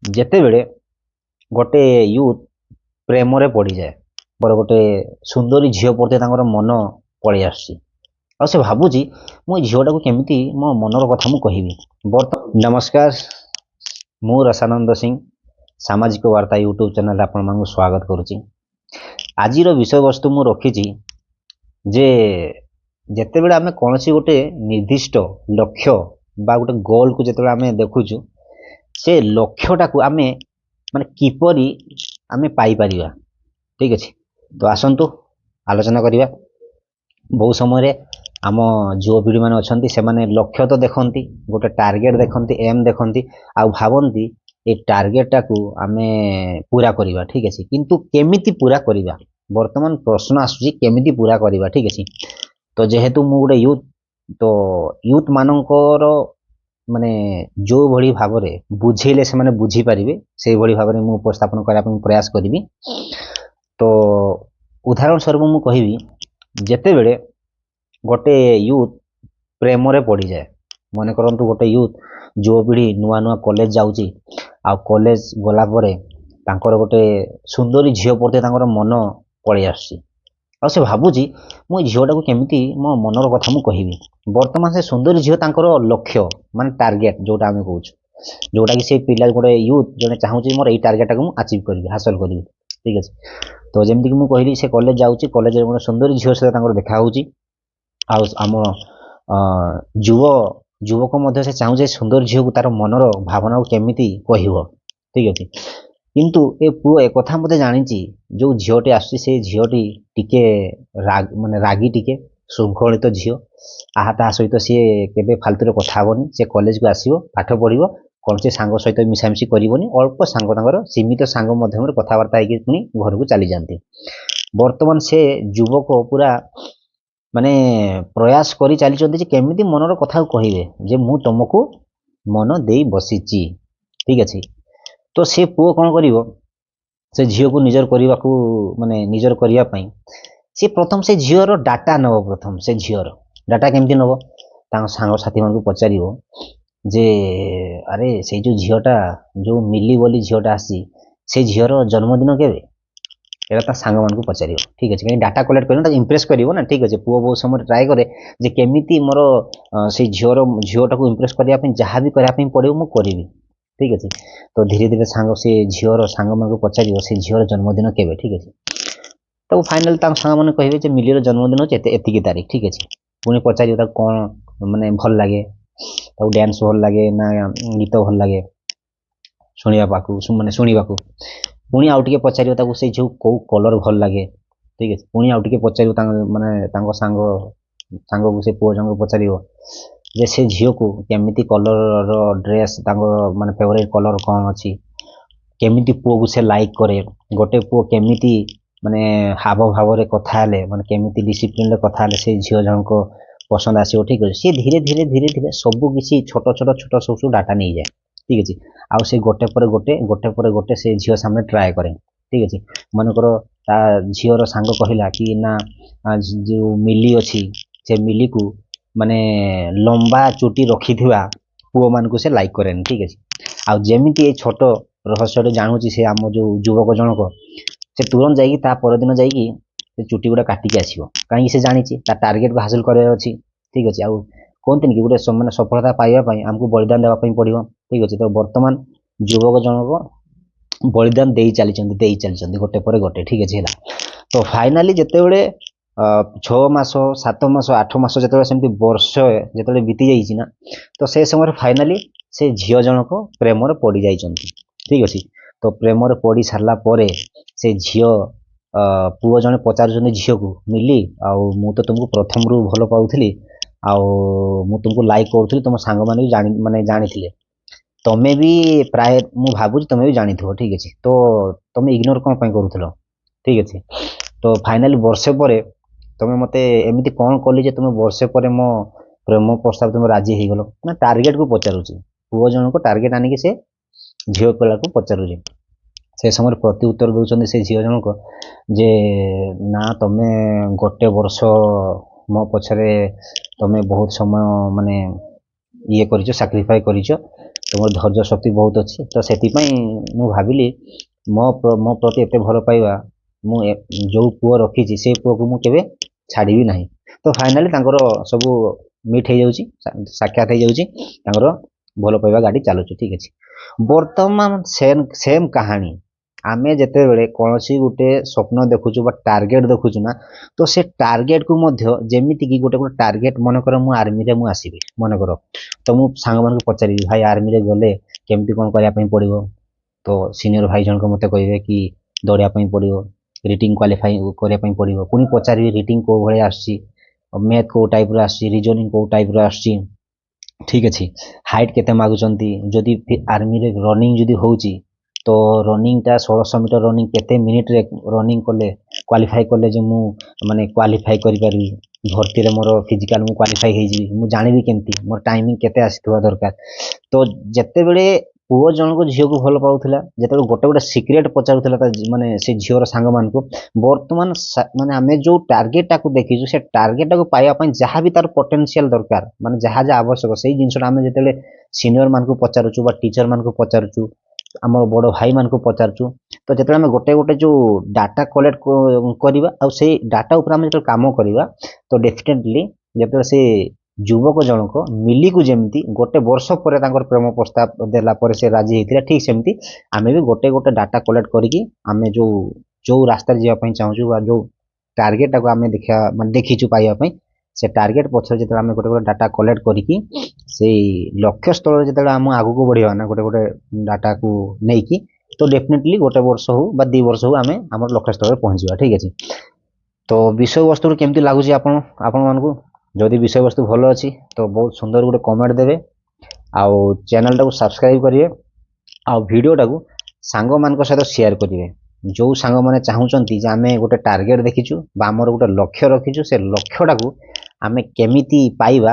ଯେତେବେଳେ ଗୋଟେ ୟୁଥ୍ ପ୍ରେମରେ ପଡ଼ିଯାଏ ଗୋଟେ ସୁନ୍ଦରୀ ଝିଅ ପ୍ରତି ତାଙ୍କର ମନ ପଳେଇ ଆସୁଛି ଆଉ ସେ ଭାବୁଛି ମୁଁ ଏଇ ଝିଅଟାକୁ କେମିତି ମୋ ମନର କଥା ମୁଁ କହିବି। ନମସ୍କାର, ମୁଁ ରସାନନ୍ଦ ସିଂ ସାମାଜିକ ବାର୍ତ୍ତା ୟୁଟ୍ୟୁବ୍ ଚ୍ୟାନେଲରେ ଆପଣମାନଙ୍କୁ ସ୍ୱାଗତ କରୁଛି। ଆଜିର ବିଷୟବସ୍ତୁ ମୁଁ ରଖିଛି ଯେ ଯେତେବେଳେ ଆମେ କୌଣସି ଗୋଟେ ନିର୍ଦ୍ଦିଷ୍ଟ ଲକ୍ଷ୍ୟ ବା ଗୋଟେ ଗୋଲକୁ ଯେତେବେଳେ ଆମେ ଦେଖୁଛୁ ସେ ଲକ୍ଷ୍ୟଟାକୁ ଆମେ ମାନେ କିପରି ଆମେ ପାଇପାରିବା। ଠିକ୍ ଅଛି, ତ ଆସନ୍ତୁ ଆଲୋଚନା କରିବା। ବହୁ ସମୟରେ ଆମ ଯୁବପିଢ଼ିମାନେ ଅଛନ୍ତି, ସେମାନେ ଲକ୍ଷ୍ୟ ତ ଦେଖନ୍ତି, ଗୋଟେ ଟାର୍ଗେଟ୍ ଦେଖନ୍ତି, ଏମ୍ ଦେଖନ୍ତି ଆଉ ଭାବନ୍ତି ଏ ଟାର୍ଗେଟଟାକୁ ଆମେ ପୁରା କରିବା। ଠିକ୍ ଅଛି, କିନ୍ତୁ କେମିତି ପୁରା କରିବା ବର୍ତ୍ତମାନ ପ୍ରଶ୍ନ ଆସୁଛି, କେମିତି ପୁରା କରିବା। ଠିକ୍ ଅଛି, ତ ଯେହେତୁ ମୁଁ ଗୋଟେ ୟୁଥ୍, ତ ୟୁଥ୍ ମାନଙ୍କର ମାନେ ଯେଉଁଭଳି ଭାବରେ ବୁଝେଇଲେ ସେମାନେ ବୁଝିପାରିବେ ସେଇଭଳି ଭାବରେ ମୁଁ ଉପସ୍ଥାପନ କରିବା ପାଇଁ ପ୍ରୟାସ କରିବି। ତ ଉଦାହରଣ ସ୍ୱରୂପ ମୁଁ କହିବି, ଯେତେବେଳେ ଗୋଟେ ୟୁଥ୍ ପ୍ରେମରେ ପଡ଼ିଯାଏ, ମନେ କରନ୍ତୁ ଗୋଟେ ୟୁଥ୍ ଯୁବପିଢ଼ି ନୂଆ ନୂଆ କଲେଜ ଯାଉଛି ଆଉ କଲେଜ ଗଲା ପରେ ତାଙ୍କର ଗୋଟେ ସୁନ୍ଦରୀ ଝିଅ ପ୍ରତି ତାଙ୍କର ମନ ପଳେଇ ଆସୁଛି ଆଉ ସେ ଭାବୁଛି ମୁଁ ଏଇ ଝିଅଟାକୁ କେମିତି ମୋ ମନର କଥା ମୁଁ କହିବି। ବର୍ତ୍ତମାନ ସେ ସୁନ୍ଦରୀ ଝିଅ ତାଙ୍କର ଲକ୍ଷ୍ୟ ମାନେ ଟାର୍ଗେଟ୍ ଯେଉଁଟା ଆମେ କହୁଛୁ, ଯେଉଁଟାକି ସେ ପିଲା ଗୋଟେ ୟୁଥ୍ ଜଣେ ଚାହୁଁଛି ମୋର ଏଇ ଟାର୍ଗେଟଟାକୁ ମୁଁ ଆଚିଭ୍ କରିବି, ହାସଲ କରିବି। ଠିକ୍ ଅଛି, ତ ଯେମିତିକି ମୁଁ କହିଲି ସେ କଲେଜ ଯାଉଛି, କଲେଜରେ ଗୋଟେ ସୁନ୍ଦରୀ ଝିଅ ସହିତ ତାଙ୍କର ଦେଖା ହେଉଛି ଆଉ ଆମ ଯୁବକ ମଧ୍ୟ ସେ ଚାହୁଁଛି ସୁନ୍ଦର ଝିଅକୁ ତାର ମନର ଭାବନାକୁ କେମିତି କହିବ। ଠିକ୍ ଅଛି, କିନ୍ତୁ ଏ ପୁଅ ଏକଥା ମଧ୍ୟ ଜାଣିଛି ଯେଉଁ ଝିଅଟି ଆସୁଛି ସେ ଝିଅଟି ଟିକେ ମାନେ ରାଗି, ଟିକେ ଶୃଙ୍ଖଳିତ ଝିଅ। ତା ସହିତ ସିଏ କେବେ ଫାଲତୁରେ କଥା ହେବନି, ସେ କଲେଜକୁ ଆସିବ, ପାଠ ପଢ଼ିବ, କୌଣସି ସାଙ୍ଗ ସହିତ ମିଶାମିଶି କରିବନି, ଅଳ୍ପ ସାଙ୍ଗ ତାଙ୍କର ସୀମିତ ସାଙ୍ଗ ମଧ୍ୟରେ କଥାବାର୍ତ୍ତା ହେଇକି ପୁଣି ଘରକୁ ଚାଲିଯାଆନ୍ତି। ବର୍ତ୍ତମାନ ସେ ଯୁବକ ପୁରା ମାନେ ପ୍ରୟାସ କରି ଚାଲିଛନ୍ତି ଯେ କେମିତି ମନର କଥାକୁ କହିବେ ଯେ ମୁଁ ତମକୁ ମନ ଦେଇ ବସିଛି। ଠିକ୍ ଅଛି, ତ ସେ ପୁଅ କ'ଣ କରିବ, ସେ ଝିଅକୁ ନିଜର କରିବାକୁ ମାନେ ନିଜର କରିବା ପାଇଁ ସେ ପ୍ରଥମ ସେ ଝିଅର ଡାଟା ନେବ। ପ୍ରଥମ ସେ ଝିଅର ଡାଟା କେମିତି ନେବ, ତାଙ୍କ ସାଙ୍ଗସାଥିମାନଙ୍କୁ ପଚାରିବ ଯେ ଆରେ ସେଇ ଯେଉଁ ଝିଅଟା, ଯେଉଁ ମିଲି ବୋଲି ଝିଅଟା ଆସିଛି, ସେ ଝିଅର ଜନ୍ମଦିନ କେବେ, ଏଇଟା ତା ସାଙ୍ଗମାନଙ୍କୁ ପଚାରିବ। ଠିକ୍ ଅଛି, କାହିଁକି ଡାଟା କଲେକ୍ଟ କରିବ, ତାକୁ ଇମ୍ପ୍ରେସ୍ କରିବ ନା। ଠିକ୍ ଅଛି, ପୁଅ ବହୁତ ସମୟରେ ଟ୍ରାଏ କରେ ଯେ କେମିତି ମୋର ସେଇ ଝିଅଟାକୁ ଇମ୍ପ୍ରେସ୍ କରିବା ପାଇଁ ଯାହା ବି କରିବା ପାଇଁ ପଡ଼ିବ ମୁଁ କରିବି। ଠିକ୍ ଅଛି, ତ ଧୀରେ ଧୀରେ ସେ ଝିଅର ସାଙ୍ଗମାନଙ୍କୁ ପଚାରିବ ସେ ଝିଅର ଜନ୍ମଦିନ କେବେ। ଠିକ୍ ଅଛି, ତାକୁ ଫାଇନାଲି ତାଙ୍କ ସାଙ୍ଗମାନେ କହିବେ ଯେ ମିଲିର ଜନ୍ମଦିନ ହେଉଛି ଏତିକି ତାରିଖ। ଠିକ୍ ଅଛି, ପୁଣି ପଚାରିବ ତାକୁ କ'ଣ ମାନେ ଭଲ ଲାଗେ, ତାକୁ ଡ୍ୟାନ୍ସ ଭଲ ଲାଗେ ନା ଗୀତ ଭଲ ଲାଗେ ଶୁଣିବାକୁ, ପୁଣି ଆଉ ଟିକେ ପଚାରିବ ତାକୁ ସେଇ ଯେଉଁ କେଉଁ କଲର୍ ଭଲ ଲାଗେ। ଠିକ୍ ଅଛି, ପୁଣି ଆଉ ଟିକେ ପଚାରିବ ତାଙ୍କ ସାଙ୍ଗକୁ ସେ ପୁଅ ଜଣଙ୍କୁ ପଚାରିବ ଯେ ସେ ଝିଅକୁ କେମିତି କଲର୍ର ଡ୍ରେସ୍, ତାଙ୍କ ମାନେ ଫେଭରାଇଟ୍ କଲର୍ କ'ଣ ଅଛି, କେମିତି ପୁଅକୁ ସେ ଲାଇକ୍ କରେ, ଗୋଟେ ପୁଅ କେମିତି ମାନେ ହାବ ଭାବରେ କଥା ହେଲେ, ମାନେ କେମିତି ଡିସିପ୍ଲିନ୍ରେ କଥା ହେଲେ ସେ ଝିଅ ଜଣଙ୍କ ପସନ୍ଦ ଆସିବ। ଠିକ୍ ଅଛି, ସିଏ ଧୀରେ ଧୀରେ ସବୁ କିଛି ଛୋଟ ସବୁ ଡାଟା ନେଇଯାଏ। ଠିକ୍ ଅଛି, ଆଉ ସେ ଗୋଟେ ପରେ ଗୋଟେ ସେ ଝିଅ ସାମନେ ଟ୍ରାଏ କରେ। ଠିକ୍ ଅଛି, ମନେକର ତା ଝିଅର ସାଙ୍ଗ କହିଲା କି ନା ଯେଉଁ ମିଲି ଅଛି ସେ ମିଲିକୁ ମାନେ ଲମ୍ବା ଚୁଟି ରଖିଥିବା ପୁଅମାନଙ୍କୁ ସେ ଲାଇକ୍ କରେନି। ଠିକ୍ ଅଛି, ଆଉ ଯେମିତି ଏଇ ଛୋଟ ରହସ୍ୟଟି ଜାଣୁଛି ସେ ଆମ ଯେଉଁ ଯୁବକ ଜଣକ, ସେ ତୁରନ୍ତ ଯାଇକି ତା ପରଦିନ ଯାଇକି ସେ ଚୁଟି ଗୁଡ଼ା କାଟିକି ଆସିବ, କାହିଁକି ସେ ଜାଣିଛି ତା ଟାର୍ଗେଟକୁ ହାସଲ କରିବାର ଅଛି। ଠିକ୍ ଅଛି, ଆଉ କୁହନ୍ତିନି କି ଗୋଟେ ମାନେ ସଫଳତା ପାଇବା ପାଇଁ ଆମକୁ ବଳିଦାନ ଦେବା ପାଇଁ ପଡ଼ିବ। ଠିକ୍ ଅଛି, ତ ବର୍ତ୍ତମାନ ଯୁବକ ଜଣକ ବଳିଦାନ ଦେଇ ଚାଲିଛନ୍ତି ଗୋଟେ ପରେ ଗୋଟେ। ଠିକ୍ ଅଛି, ହେଲା, ତ ଫାଇନାଲି ଯେତେବେଳେ 6 ମାସ 7 ମାସ 8 ମାସ ଯେତେବେଳେ ସେମିତି ବର୍ଷ ଯେତେବେଳେ ବିତି ଯାଇଛି ନା, ତ ସେ ସମୟରେ ଫାଇନାଲି ସେ ଝିଅ ଜଣକ ପ୍ରେମରେ ପଡ଼ିଯାଇଛନ୍ତି। ଠିକ୍ ଅଛି, ତ ପ୍ରେମରେ ପଡ଼ି ସାରିଲା ପରେ ସେ ପୁଅ ଜଣେ ପଚାରୁଛନ୍ତି ଝିଅକୁ, ମିଲି ଆଉ ମୁଁ ତ ତୁମକୁ ପ୍ରଥମରୁ ଭଲ ପାଉଥିଲି ଆଉ ମୁଁ ତୁମକୁ ଲାଇକ୍ କରୁଥିଲି, ତୁମ ସାଙ୍ଗମାନେ ବି ଜାଣିଥିଲେ, ତମେ ବି ପ୍ରାୟ ମୁଁ ଭାବୁଛି ତମେ ବି ଜାଣିଥିବ। ଠିକ୍ ଅଛି, ତ ତମେ ଇଗ୍ନୋର କ'ଣ ପାଇଁ କରୁଥିଲ। ଠିକ୍ ଅଛି, ତ ଫାଇନାଲି ବର୍ଷେ ପରେ ତମେ ମୋତେ ଏମିତି କ'ଣ କଲି ଯେ ତୁମେ ବର୍ଷେ ପରେ ମୋ ପ୍ରେମ ପ୍ରସ୍ତାବ ତୁମେ ରାଜି ହେଇଗଲ। ନା ଟାର୍ଗେଟକୁ ପଚାରୁଛି, ପୁଅ ଜଣକ ଟାର୍ଗେଟ ଆଣିକି ସେ ଝିଅ ପିଲାକୁ ପଚାରୁଛି। ସେ ସମୟରେ ପ୍ରତି ଉତ୍ତର ଦେଉଛନ୍ତି ସେ ଝିଅ ଜଣକ ଯେ ନା ତମେ ଗୋଟେ ବର୍ଷ ମୋ ପଛରେ ତମେ ବହୁତ ସମୟ ମାନେ ଇଏ କରିଛ, ସାକ୍ରିଫାଇ କରିଛ, ତୁମର ଧୈର୍ଯ୍ୟ ଶକ୍ତି ବହୁତ ଅଛି। ତ ସେଥିପାଇଁ ମୁଁ ଭାବିଲି ମୋ ପ୍ରତି ଏତେ ଭଲ ପାଇବା, ମୁଁ ଯେଉଁ ପୁଅ ରଖିଛି ସେ ପୁଅକୁ ମୁଁ କେବେ ଛାଡ଼ିବି ନାହିଁ। ତ ଫାଇନାଲି ତାଙ୍କର ସବୁ ମିଟ୍ ହେଇଯାଉଛି, ସାକ୍ଷାତ ହେଇଯାଉଛି, ତାଙ୍କର ଭଲ ପାଇବା ଗାଡ଼ି ଚାଲୁଛି। ଠିକ୍ ଅଛି। ବର୍ତ୍ତମାନ ସେମ୍ କାହାଣୀ ଆମେ ଯେତେବେଳେ କୌଣସି ଗୋଟେ ସ୍ୱପ୍ନ ଦେଖୁଛୁ ବା ଟାର୍ଗେଟ ଦେଖୁଛୁ ନା, ତ ସେ ଟାର୍ଗେଟକୁ ମଧ୍ୟ ଯେମିତିକି ଗୋଟେ ଟାର୍ଗେଟ, ମନେକର ମୁଁ ଆର୍ମିରେ ମୁଁ ଆସିବି ମନେକର, ତ ମୁଁ ସାଙ୍ଗମାନଙ୍କୁ ପଚାରିବି ଭାଇ ଆର୍ମିରେ ଗଲେ କେମିତି କ'ଣ କରିବା ପାଇଁ ପଡ଼ିବ? ତ ସିନିୟର ଭାଇ ଜଣକ ମୋତେ କହିବେ କି ଦୌଡ଼ିବା ପାଇଁ ପଡ଼ିବ, ରିଟିଂ କ୍ୱାଲିଫାଇ କରିବା ପାଇଁ ପଡ଼ିବ। ପୁଣି ପଚାରିବି ରିଟିଂ କେଉଁ ଭଳିଆ ଆସୁଛି, ମ୍ୟାଥ୍ କେଉଁ ଟାଇପ୍ର ଆସୁଛି, ରିଜନିଂ କେଉଁ ଟାଇପ୍ର ଆସୁଛି। ଠିକ୍ ଅଛି। ହାଇଟ୍ କେତେ ମାଗୁଛନ୍ତି, ଯଦି ଆର୍ମିରେ ରନିଂ ଯଦି ହେଉଛି ତ ରନିଂଟା 1600 ମିଟର ରନିଂ କେତେ ମିନିଟ୍ରେ ରନିଂ କଲେ କ୍ୱାଲିଫାଇ କଲେ ଯେ ମୁଁ ମାନେ କ୍ୱାଲିଫାଇ କରିପାରିବି, ଭର୍ତ୍ତିରେ ମୋର ଫିଜିକାଲ୍ ମୁଁ କ୍ୱାଲିଫାଇ ହେଇଯିବି, ମୁଁ ଜାଣିବି କେମିତି, ମୋର ଟାଇମିଂ କେତେ ଆସିଥିବା ଦରକାର। ତ ଯେତେବେଳେ ପୁଅ ଜଣକୁ ଝିଅକୁ ଭଲ ପାଉଥିଲା, ଯେତେବେଳେ ଗୋଟେ ସିକ୍ରେଟ୍ ପଚାରୁଥିଲା ମାନେ ସେ ଝିଅର ସାଙ୍ଗମାନଙ୍କୁ, ବର୍ତ୍ତମାନ ମାନେ ଆମେ ଯେଉଁ ଟାର୍ଗେଟଟାକୁ ଦେଖିଛୁ ସେ ଟାର୍ଗେଟଟାକୁ ପାଇବା ପାଇଁ ଯାହା ବି ତାର ପଟେନ୍ସିଆଲ ଦରକାର, ମାନେ ଯାହା ଆବଶ୍ୟକ, ସେଇ ଜିନିଷଟା ଆମେ ଯେତେବେଳେ ସିନିୟରମାନଙ୍କୁ ପଚାରୁଛୁ ବା ଟିଚରମାନଙ୍କୁ ପଚାରୁଛୁ, ଆମ ବଡ଼ ଭାଇମାନଙ୍କୁ ପଚାରୁଛୁ, ତ ଯେତେବେଳେ ଆମେ ଗୋଟେ ଯେଉଁ ଡାଟା କଲେକ୍ଟ କରିବା ଆଉ ସେଇ ଡାଟା ଉପରେ ଆମେ ଯେତେବେଳେ କାମ କରିବା, ତ ଡେଫିନେଟଲି ଯେତେବେଳେ ସେ ଯୁବକ ଜଣକ ମିଲିକୁ ଯେମିତି ଗୋଟେ ବର୍ଷ ପରେ ତାଙ୍କର ପ୍ରେମ ପ୍ରସ୍ତାବ ଦେଲା ପରେ ସେ ରାଜି ହେଇଥିଲା, ଠିକ୍ ସେମିତି ଆମେ ବି ଗୋଟେ ଡାଟା କଲେକ୍ଟ କରିକି ଆମେ ଯେଉଁ ରାସ୍ତାରେ ଯିବା ପାଇଁ ଚାହୁଁଛୁ ବା ଯେଉଁ ଟାର୍ଗେଟଟାକୁ ଆମେ ଦେଖିଛୁ ପାଇବା ପାଇଁ, ସେ ଟାର୍ଗେଟ ପଛରେ ଯେତେବେଳେ ଆମେ ଗୋଟେ ଡାଟା କଲେକ୍ଟ କରିକି ସେଇ ଲକ୍ଷ୍ୟ ସ୍ଥଳରେ ଯେତେବେଳେ ଆମେ ଆଗକୁ ବଢ଼ିବା ନା ଗୋଟେ ଡାଟାକୁ ନେଇକି, ତ ଡେଫିନେଟଲି ଗୋଟେ ବର୍ଷ ହଉ ବା 2 ବର୍ଷ ହଉ ଆମେ ଆମର ଲକ୍ଷ୍ୟ ସ୍ଥଳରେ ପହଞ୍ଚିବା। ଠିକ୍ ଅଛି। ତ ବିଷୟବସ୍ତୁରୁ କେମିତି ଲାଗୁଛି ଆପଣମାନଙ୍କୁ? ଯଦି ବିଷୟବସ୍ତୁ ଭଲ ଅଛି ତ ବହୁତ ସୁନ୍ଦର ଗୋଟେ କମେଣ୍ଟ ଦେବେ, ଆଉ ଚ୍ୟାନେଲଟାକୁ ସବସ୍କ୍ରାଇବ୍ କରିବେ, ଆଉ ଭିଡ଼ିଓଟାକୁ ସାଙ୍ଗମାନଙ୍କ ସହିତ ସେୟାର କରିବେ। ଯେଉଁ ସାଙ୍ଗମାନେ ଚାହୁଁଛନ୍ତି ଯେ ଆମେ ଗୋଟେ ଟାର୍ଗେଟ ଦେଖିଛୁ ବା ଆମର ଗୋଟେ ଲକ୍ଷ୍ୟ ରଖିଛୁ, ସେ ଲକ୍ଷ୍ୟଟାକୁ ଆମେ କେମିତି ପାଇବା